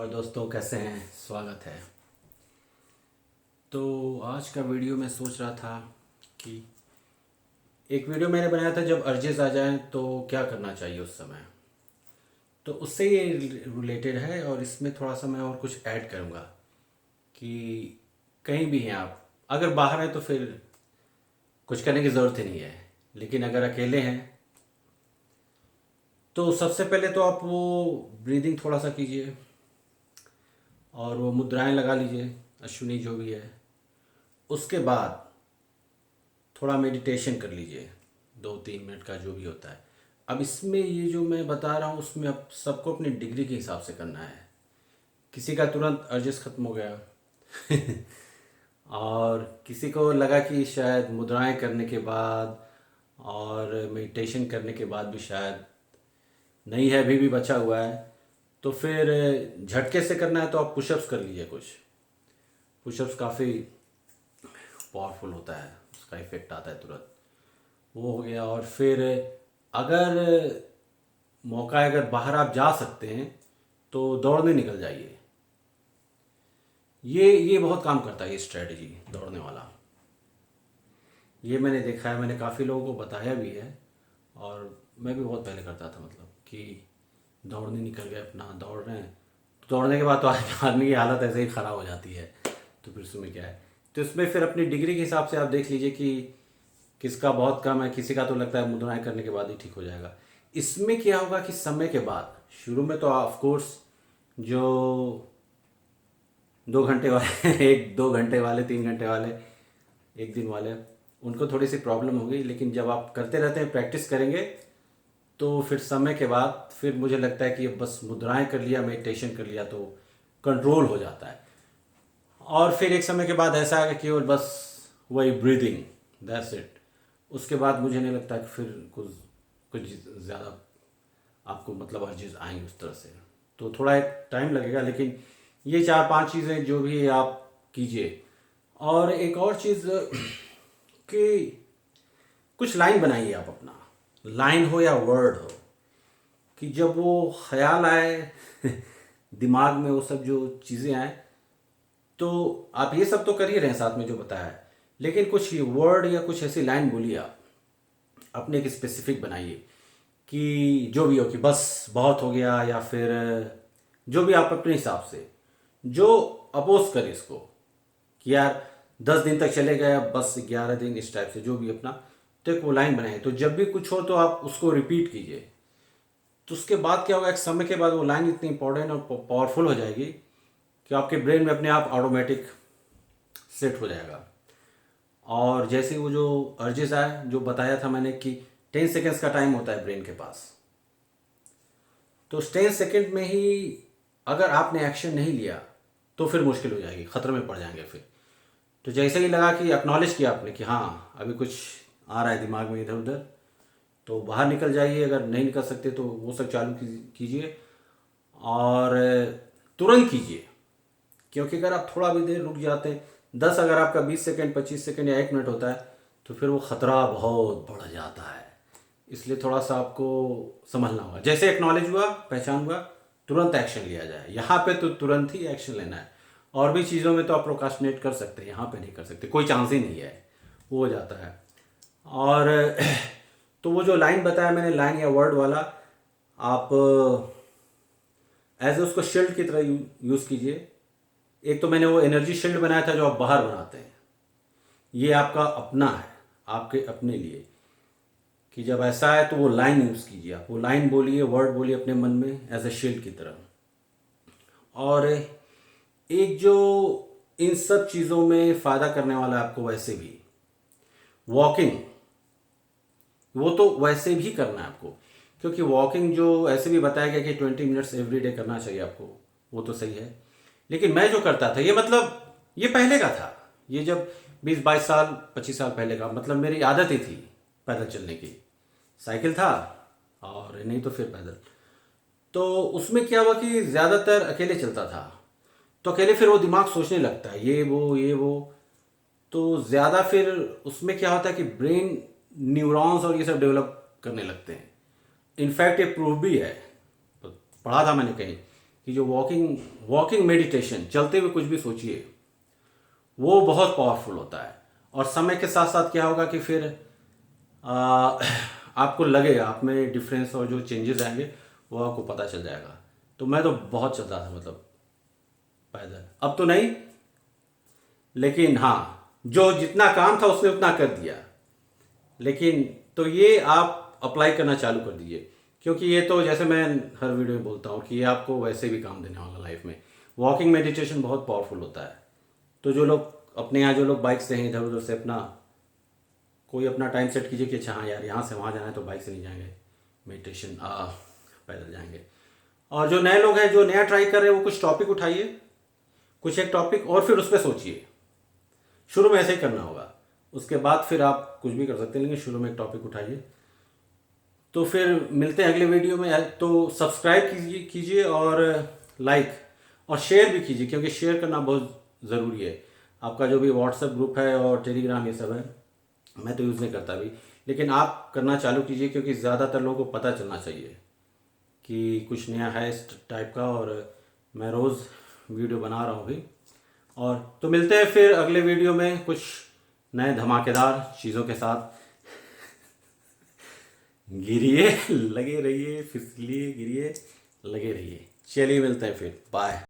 और दोस्तों कैसे हैं, स्वागत है। तो आज का वीडियो मैं सोच रहा था कि एक वीडियो मैंने बनाया था जब अर्जेस आ जाएं तो क्या करना चाहिए उस समय। तो उससे ये रिलेटेड है और इसमें थोड़ा सा मैं और कुछ ऐड करूँगा कि कहीं भी हैं आप, अगर बाहर हैं तो फिर कुछ करने की ज़रूरत ही नहीं है, लेकिन अगर अकेले हैं तो सबसे पहले तो आप वो ब्रीदिंग थोड़ा सा कीजिए और वो मुद्राएं लगा लीजिए, अश्विनी जो भी है। उसके बाद थोड़ा मेडिटेशन कर लीजिए, 2-3 मिनट का जो भी होता है। अब इसमें ये जो मैं बता रहा हूँ उसमें अब सबको अपनी डिग्री के हिसाब से करना है। किसी का तुरंत अर्जिस ख़त्म हो गया और किसी को लगा कि शायद मुद्राएं करने के बाद और मेडिटेशन करने के बाद भी शायद नहीं है, अभी भी बचा हुआ है, तो फिर झटके से करना है तो आप पुशअप्स कर लीजिए। कुछ पुशअप्स काफ़ी पावरफुल होता है, उसका इफ़ेक्ट आता है तुरंत। वो हो गया। और फिर अगर मौका है, अगर बाहर आप जा सकते हैं तो दौड़ने निकल जाइए। ये बहुत काम करता है, ये स्ट्रेटजी दौड़ने वाला। ये मैंने देखा है, मैंने काफ़ी लोगों को बताया भी है और मैं भी बहुत पहले करता था। मतलब कि दौड़ने निकल गए, अपना दौड़ रहे हैं, दौड़ने के बाद तो आदमी की हालत ऐसे ही ख़राब हो जाती है, तो फिर उसमें क्या है। तो इसमें फिर अपनी डिग्री के हिसाब से आप देख लीजिए कि किसका बहुत कम है, किसी का तो लगता है मुद्राएं करने के बाद ही ठीक हो जाएगा। इसमें क्या होगा कि समय के बाद, शुरू में तो ऑफ कोर्स जो 2 घंटे वाले 1-2 घंटे वाले, 3 घंटे वाले, एक दिन वाले, उनको थोड़ी सी प्रॉब्लम होगी। लेकिन जब आप करते रहते हैं, प्रैक्टिस करेंगे, तो फिर समय के बाद फिर मुझे लगता है कि अब बस मुद्राएं कर लिया, मेडिटेशन कर लिया तो कंट्रोल हो जाता है। और फिर एक समय के बाद ऐसा आएगा कि केवल बस वही ब्रीदिंग, दैट्स इट। उसके बाद मुझे नहीं लगता कि फिर कुछ कुछ ज़्यादा आपको मतलब अर्जेस आएंगे उस तरह से। तो थोड़ा एक टाइम लगेगा, लेकिन ये 4-5 चीज़ें जो भी आप कीजिए। और एक और चीज़ कि कुछ लाइन बनाइए आप अपना, लाइन हो या वर्ड हो, कि जब वो ख्याल आए दिमाग में, वो सब जो चीज़ें आए, तो आप ये सब तो कर ही रहे हैं साथ में जो बताया है, लेकिन कुछ वर्ड या कुछ ऐसी लाइन बोलिए आप, अपने एक स्पेसिफिक बनाइए कि जो भी हो, कि बस बहुत हो गया, या फिर जो भी आप अपने हिसाब से जो अपोज करे इसको, कि यार 10 दिन तक चले गए, अब बस 11 दिन, इस टाइप से जो भी अपना। तो एक वो लाइन बनाए, तो जब भी कुछ हो तो आप उसको रिपीट कीजिए। तो उसके बाद क्या होगा, एक समय के बाद वो लाइन इतनी इंपॉर्टेंट और पावरफुल हो जाएगी कि आपके ब्रेन में अपने आप ऑटोमेटिक सेट हो जाएगा। और जैसे वो जो अर्जेस आए, जो बताया था मैंने कि 10 सेकेंड्स का टाइम होता है ब्रेन के पास, तो उस 10 सेकेंड में ही अगर आपने एक्शन नहीं लिया तो फिर मुश्किल हो जाएगी, खतरे में पड़ जाएंगे फिर। तो जैसे ही लगा कि एक्नॉलेज किया आपने कि हाँ अभी कुछ आ रहा है दिमाग में इधर उधर, तो बाहर निकल जाइए। अगर नहीं निकल सकते तो वो सब चालू कीजिए और तुरंत कीजिए। क्योंकि अगर आप थोड़ा भी देर रुक जाते हैं, 10, अगर आपका 20 सेकेंड, 25 सेकेंड या 1 मिनट होता है, तो फिर वो ख़तरा बहुत बढ़ जाता है। इसलिए थोड़ा सा आपको समझना होगा। जैसे एक्नॉलेज हुआ, पहचान हुआ, तुरंत एक्शन लिया जाए। यहाँ पे तो तुरंत ही एक्शन लेना है। और भी चीज़ों में तो आप प्रोकास्टिनेट कर सकते हैं, यहाँ पे नहीं कर सकते, कोई चांस ही नहीं है, वो हो जाता है। और तो वो जो लाइन बताया मैंने, लाइन या वर्ड वाला, आप एज उसको शील्ड की तरह यूज़ कीजिए। एक तो मैंने वो एनर्जी शील्ड बनाया था जो आप बाहर बनाते हैं, ये आपका अपना है, आपके अपने लिए, कि जब ऐसा है तो वो लाइन यूज़ कीजिए। आप वो लाइन बोलिए, वर्ड बोलिए अपने मन में एज ए शील्ड की तरह। और एक जो इन सब चीज़ों में फ़ायदा करने वाला है आपको वैसे भी, वॉकिंग, वो तो वैसे भी करना है आपको। क्योंकि वॉकिंग जो ऐसे भी बताया गया कि 20 मिनट्स एवरी डे करना चाहिए आपको, वो तो सही है। लेकिन मैं जो करता था, ये मतलब ये पहले का था, ये जब 20-22 साल 25 साल पहले का, मतलब मेरी आदत ही थी पैदल चलने की। साइकिल था और नहीं तो फिर पैदल। तो उसमें क्या हुआ कि ज़्यादातर अकेले चलता था, तो अकेले फिर वो दिमाग सोचने लगता है, ये वो, तो ज़्यादा फिर उसमें क्या होता है कि ब्रेन न्यूरॉन्स और ये सब डेवलप करने लगते हैं। इनफैक्ट ये प्रूव भी है, तो पढ़ा था मैंने कहीं कि जो वॉकिंग मेडिटेशन, चलते हुए कुछ भी सोचिए, वो बहुत पावरफुल होता है। और समय के साथ साथ क्या होगा कि फिर आ, आपको लगेगा, आप में डिफरेंस और जो चेंजेस आएंगे वो आपको पता चल जाएगा। तो मैं तो बहुत चलता था, मतलब पैदल, अब तो नहीं, लेकिन हाँ, जो जितना काम था उसने उतना कर दिया। लेकिन तो ये आप अप्लाई करना चालू कर दीजिए, क्योंकि ये तो जैसे मैं हर वीडियो में बोलता हूँ कि ये आपको वैसे भी काम देने वाला लाइफ में। वॉकिंग मेडिटेशन बहुत पावरफुल होता है। तो जो लोग अपने यहाँ, जो लोग बाइक से हैं, इधर उधर से अपना कोई अपना टाइम सेट कीजिए कि अच्छा हाँ यार, यहाँ से वहाँ जाना है तो बाइक से नहीं जाएंगे, मेडिटेशन पैदल जाएंगे। और जो नए लोग हैं, जो नया ट्राई कर रहे हैं, वो कुछ टॉपिक उठाइए, कुछ एक टॉपिक, और फिर उस पर सोचिए। शुरू में ऐसे ही करना होगा, उसके बाद फिर आप कुछ भी कर सकते हैं, लेकिन शुरू में एक टॉपिक उठाइए। तो फिर मिलते हैं अगले वीडियो में। तो सब्सक्राइब कीजिए और लाइक और शेयर भी कीजिए, क्योंकि शेयर करना बहुत ज़रूरी है। आपका जो भी व्हाट्सएप ग्रुप है और टेलीग्राम, ये सब है, मैं तो यूज़ नहीं करता अभी, लेकिन आप करना चालू कीजिए, क्योंकि ज़्यादातर लोगों को पता चलना चाहिए कि कुछ नया है इस टाइप का। और मैं रोज़ वीडियो बना रहा हूँ अभी। और तो मिलते हैं फिर अगले वीडियो में कुछ नए धमाकेदार चीज़ों के साथ। गिरिए, लगे रहिए, फिसलिए, गिरिए, लगे रहिए। चलिए मिलते हैं फिर, बाय।